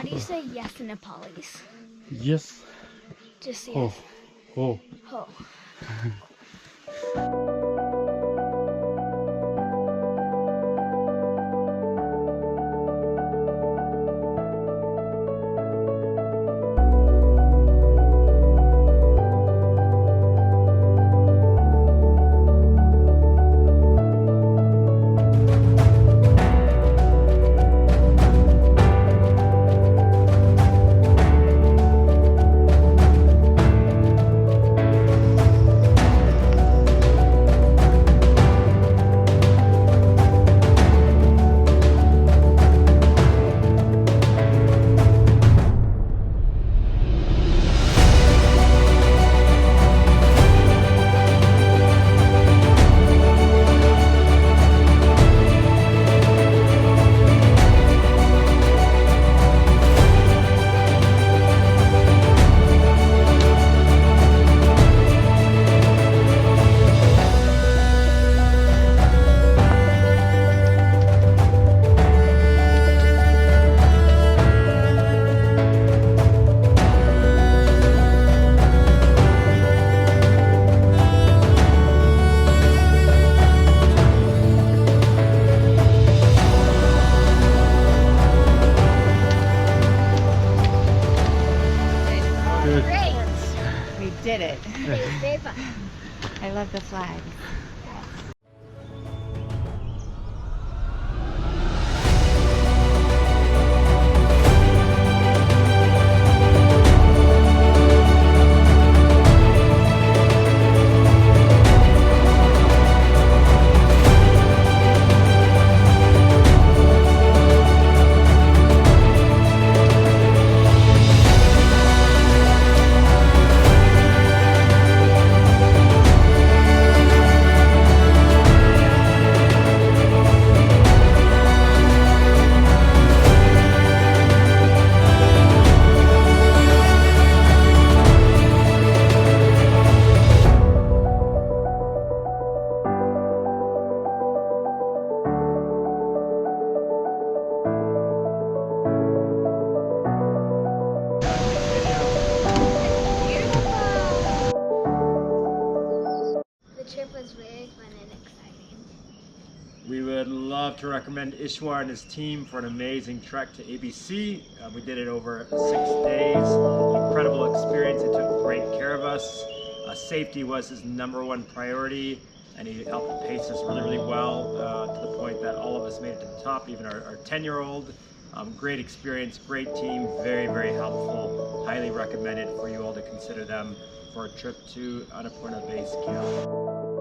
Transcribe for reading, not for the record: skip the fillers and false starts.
How do you say yes in Nepalese? Yes. Just yes. Oh. Oh. Ho. We did it. Very fun. I love the flag. The trip was very fun and exciting. We would love to recommend Ishwar and his team for an amazing trek to ABC. We did it over 6 days. Incredible experience. They took great care of us. Safety was his #1 priority, and he helped pace us really well to the point that all of us made it to the top, even our 10-year-old. Great experience, great team, very helpful. Highly recommended for you all to consider them for a trip to Annapurna Base Camp.